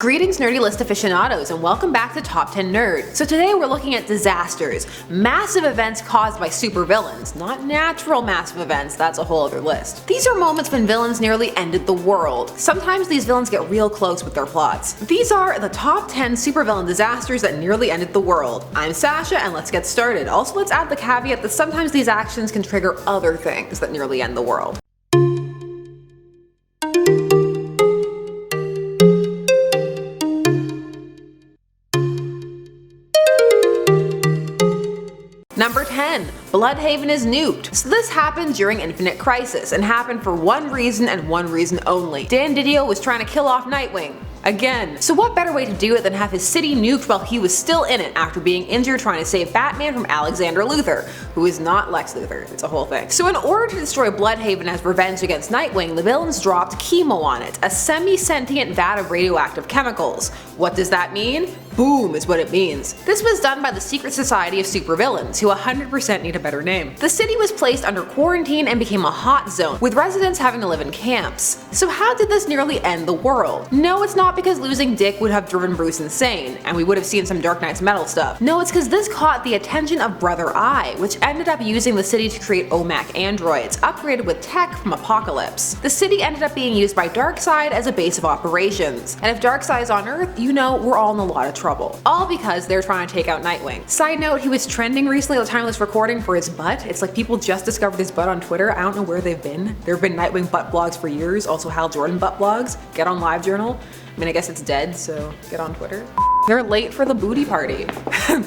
Greetings nerdy list aficionados and welcome back to Top 10 Nerd. So today we're looking at disasters, massive events caused by supervillains, not natural massive events, that's a whole other list. These are moments when villains nearly ended the world. Sometimes these villains get real close with their plots. These are the top 10 supervillain disasters that nearly ended the world. I'm Sasha and let's get started. Also let's add the caveat that sometimes these actions can trigger other things that nearly end the world. Number 10. Bloodhaven is nuked. So this happened during Infinite Crisis and happened for one reason and one reason only. Dan Didio was trying to kill off Nightwing. Again. So what better way to do it than have his city nuked while he was still in it after being injured trying to save Batman from Alexander Luthor, who is not Lex Luthor, it's a whole thing. So in order to destroy Bloodhaven as revenge against Nightwing, the villains dropped chemo on it, a semi-sentient vat of radioactive chemicals. What does that mean? Boom is what it means. This was done by the Secret Society of Supervillains, who 100% need a better name. The city was placed under quarantine and became a hot zone, with residents having to live in camps. So how did this nearly end the world? No, it's not because losing Dick would have driven Bruce insane, and we would have seen some Dark Knight's Metal stuff. No, it's because this caught the attention of Brother Eye, which ended up using the city to create OMAC androids, upgraded with tech from Apocalypse. The city ended up being used by Darkseid as a base of operations, and if Darkseid is on Earth, you know we're all in a lot of trouble. All because they're trying to take out Nightwing. Side note, he was trending recently at the time of this recording for his butt. It's like people just discovered his butt on Twitter. I don't know where they've been. There have been Nightwing butt blogs for years, also Hal Jordan butt blogs. Get on LiveJournal. I mean, I guess it's dead, so get on Twitter. They're late for the booty party.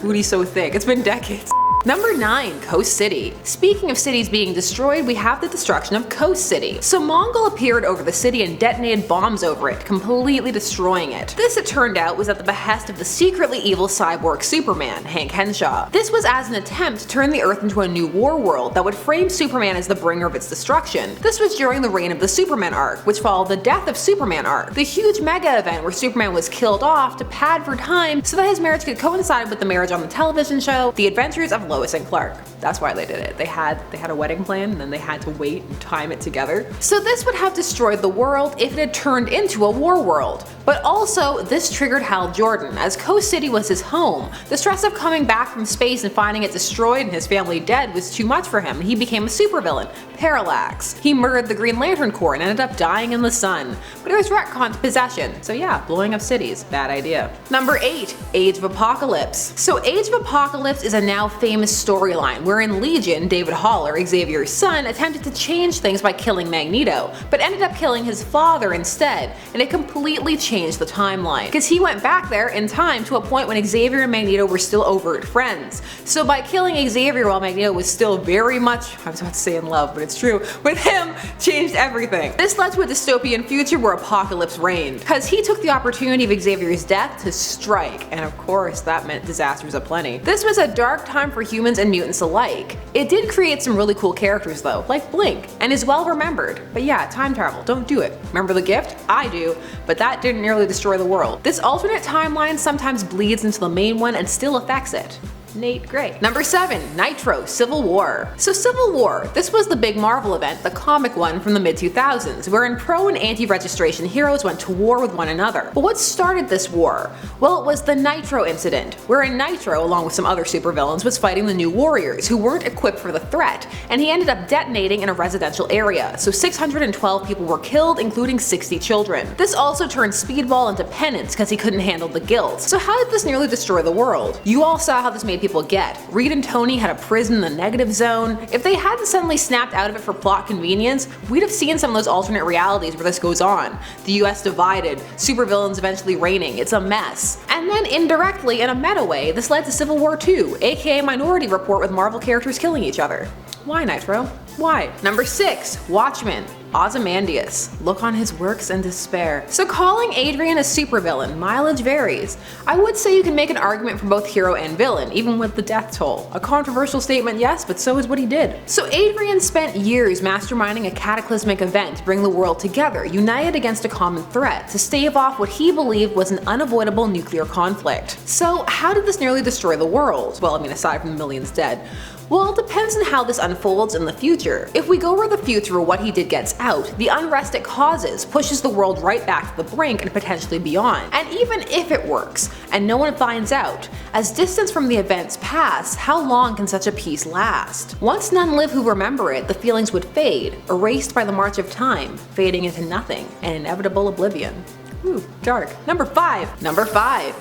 Booty's so thick, it's been decades. Number 9. Coast City. Speaking of cities being destroyed, we have the destruction of Coast City. So Mongol appeared over the city and detonated bombs over it, completely destroying it. This, it turned out, was at the behest of the secretly evil cyborg Superman, Hank Henshaw. This was as an attempt to turn the Earth into a new war world that would frame Superman as the bringer of its destruction. This was during the reign of the Superman arc, which followed the death of Superman arc, the huge mega event where Superman was killed off to pad for time so that his marriage could coincide with the marriage on the television show, The Adventures of Lois and Clark. That's why they did it. They had a wedding plan and then they had to wait and time it together. So this would have destroyed the world if it had turned into a war world. But also, this triggered Hal Jordan, as Coast City was his home. The stress of coming back from space and finding it destroyed and his family dead was too much for him, and he became a supervillain, Parallax. He murdered the Green Lantern Corps and ended up dying in the sun. But it was retconned to possession, so yeah, blowing up cities, bad idea. Number 8. Age of Apocalypse. So Age of Apocalypse is a now famous storyline, wherein Legion, David Haller, Xavier's son, attempted to change things by killing Magneto, but ended up killing his father instead, and it completely changed the timeline, because he went back there in time to a point when Xavier and Magneto were still overt friends. So by killing Xavier while Magneto was still very much, I was about to say in love, but it's true, with him, changed everything. This led to a dystopian future where Apocalypse reigned, because he took the opportunity of Xavier's death to strike, and of course that meant disasters aplenty. This was a dark time for humans and mutants alike. It did create some really cool characters though, like Blink, and is well remembered. But yeah, time travel, don't do it. Remember the Gift? I do, but that didn't nearly destroy the world. This alternate timeline sometimes bleeds into the main one and still affects it. Nate Gray. Number 7. Nitro, Civil War. So Civil War, this was the big Marvel event, the comic one from the mid-2000s, wherein pro and anti-registration heroes went to war with one another. But what started this war? Well, it was the Nitro incident, wherein Nitro, along with some other supervillains, was fighting the New Warriors, who weren't equipped for the threat, and he ended up detonating in a residential area, so 612 people were killed, including 60 children. This also turned Speedball into penance because he couldn't handle the guilt. So how did this nearly destroy the world? You all saw how this made people get. Reed and Tony had a prison in the negative zone. If they hadn't suddenly snapped out of it for plot convenience, we'd have seen some of those alternate realities where this goes on. The US divided, supervillains eventually reigning, it's a mess. And then indirectly, in a meta way, this led to Civil War 2, aka Minority Report with Marvel characters killing each other. Why, Nitro? Why? Number 6. Watchmen. Ozymandias. Look on his works and despair. So calling Adrian a supervillain, mileage varies. I would say you can make an argument for both hero and villain, even with the death toll. A controversial statement, yes, but so is what he did. So Adrian spent years masterminding a cataclysmic event to bring the world together, united against a common threat, to stave off what he believed was an unavoidable nuclear conflict. So how did this nearly destroy the world? Well, I mean, aside from the millions dead. Well, it depends on how this unfolds in the future. If we go where the future or what he did gets out, the unrest it causes pushes the world right back to the brink and potentially beyond. And even if it works, and no one finds out, as distance from the events pass, how long can such a peace last? Once none live who remember it, the feelings would fade, erased by the march of time, fading into nothing, and inevitable oblivion. Ooh, dark. Number 5,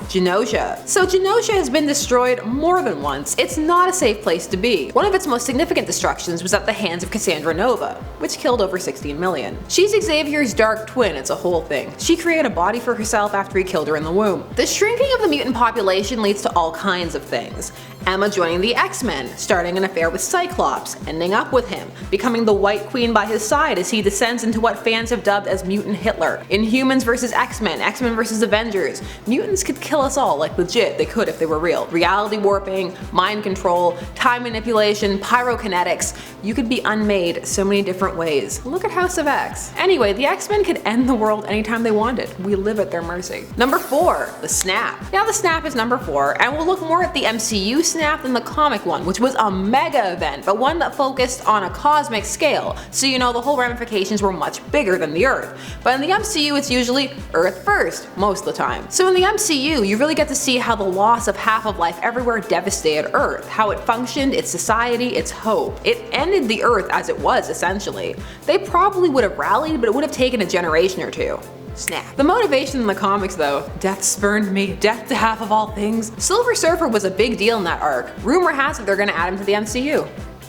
Genosha. So Genosha has been destroyed more than once. It's not a safe place to be. One of its most significant destructions was at the hands of Cassandra Nova, which killed over 16 million. She's Xavier's dark twin, it's a whole thing. She created a body for herself after he killed her in the womb. The shrinking of the mutant population leads to all kinds of things. Emma joining the X-Men, starting an affair with Cyclops, ending up with him, becoming the White Queen by his side as he descends into what fans have dubbed as Mutant Hitler. Inhumans vs X-Men, X-Men vs Avengers. Mutants could kill us all, like legit, they could if they were real. Reality warping, mind control, time manipulation, pyrokinetics. You could be unmade so many different ways. Look at House of X. Anyway, the X-Men could end the world anytime they wanted. We live at their mercy. Number 4, the Snap. Now the Snap is number 4, and we'll look more at the MCU Snap than the comic one, which was a mega event, but one that focused on a cosmic scale, so you know the whole ramifications were much bigger than the Earth. But in the MCU it's usually Earth first, most of the time. So in the MCU you really get to see how the loss of half of life everywhere devastated Earth, how it functioned, its society, its hope. It ended the Earth as it was, essentially. They probably would have rallied, but it would have taken a generation or two. Snap. The motivation in the comics though, death spurned me, death to half of all things. Silver Surfer was a big deal in that arc. Rumor has it they're gonna add him to the MCU.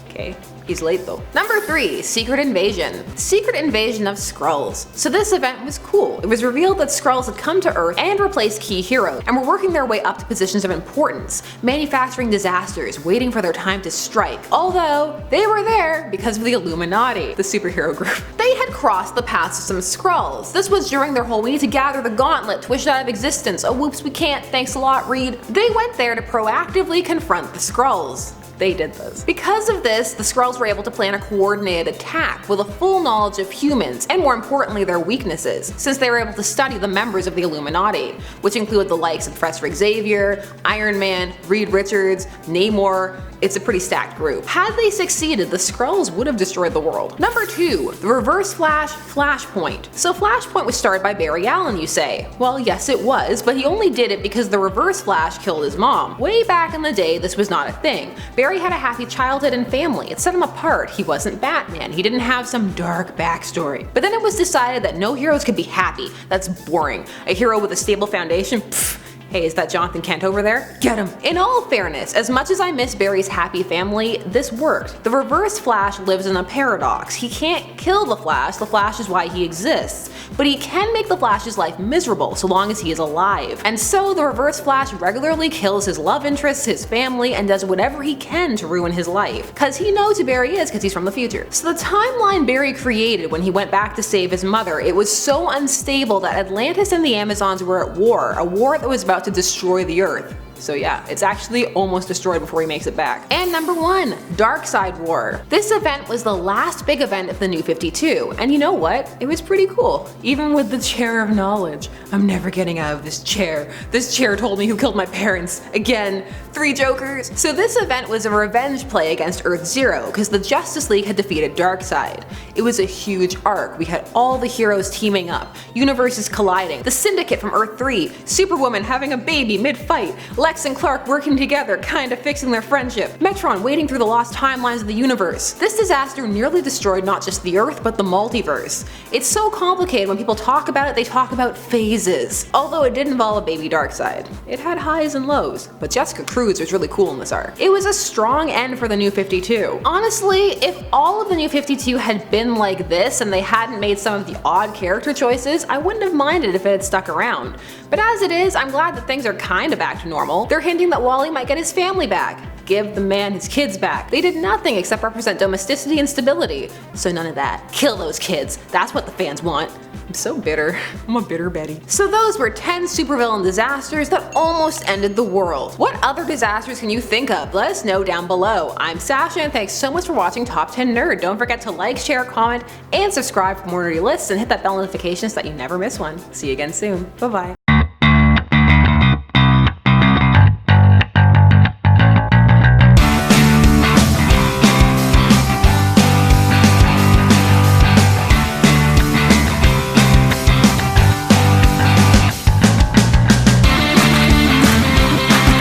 Okay. He's late though. Number 3, Secret Invasion. Secret Invasion of Skrulls. So this event was cool. It was revealed that Skrulls had come to Earth and replaced key heroes, and were working their way up to positions of importance, manufacturing disasters, waiting for their time to strike. Although, they were there because of the Illuminati, the superhero group. They had crossed the paths of some Skrulls. This was during their whole we need to gather the gauntlet to wish it out of existence. Oh whoops, we can't, thanks a lot Reed. They went there to proactively confront the Skrulls. They did this. Because of this, the Skrulls were able to plan a coordinated attack with a full knowledge of humans, and more importantly their weaknesses, since they were able to study the members of the Illuminati, which include the likes of Professor Xavier, Iron Man, Reed Richards, Namor. It's a pretty stacked group. Had they succeeded, the Skrulls would have destroyed the world. Number 2, the Reverse Flash Flashpoint. So Flashpoint was started by Barry Allen, you say. Well, yes it was, but he only did it because the Reverse Flash killed his mom. Way back in the day, this was not a thing. Barry had a happy childhood and family. It set him apart. He wasn't Batman. He didn't have some dark backstory. But then it was decided that no heroes could be happy. That's boring. A hero with a stable foundation? Pfft. Hey, is that Jonathan Kent over there? Get him! In all fairness, as much as I miss Barry's happy family, this worked. The Reverse Flash lives in a paradox. He can't kill the Flash is why he exists. But he can make the Flash's life miserable so long as he is alive. And so the Reverse Flash regularly kills his love interests, his family, and does whatever he can to ruin his life. Cause he knows who Barry is cause he's from the future. So the timeline Barry created when he went back to save his mother, it was so unstable that Atlantis and the Amazons were at war, a war that was about to destroy the Earth. So yeah, it's actually almost destroyed before he makes it back. And number 1, Darkseid War. This event was the last big event of the New 52, and you know what? It was pretty cool. Even with the Chair of Knowledge. I'm never getting out of this chair. This chair told me who killed my parents. Again, 3 Jokers. So this event was a revenge play against Earth Zero, because the Justice League had defeated Darkseid. It was a huge arc. We had all the heroes teaming up, universes colliding, the Syndicate from Earth 3, Superwoman having a baby mid-fight, Lex and Clark working together, kinda fixing their friendship, Metron wading through the lost timelines of the universe. This disaster nearly destroyed not just the Earth, but the multiverse. It's so complicated. When people talk about it, they talk about phases. Although it did involve a baby Darkseid. It had highs and lows, but Jessica Cruz was really cool in this arc. It was a strong end for the New 52. Honestly, if all of the New 52 had been like this and they hadn't made some of the odd character choices, I wouldn't have minded if it had stuck around. But as it is, I'm glad that things are kinda back to normal. They're hinting that Wally might get his family back. Give the man his kids back. They did nothing except represent domesticity and stability. So none of that. Kill those kids. That's what the fans want. I'm so bitter. I'm a bitter Betty. So those were 10 supervillain disasters that almost ended the world. What other disasters can you think of? Let us know down below. I'm Sasha and thanks so much for watching Top 10 Nerd. Don't forget to like, share, comment, and subscribe for more nerdy lists and hit that bell notification so that you never miss one. See you again soon. Bye bye.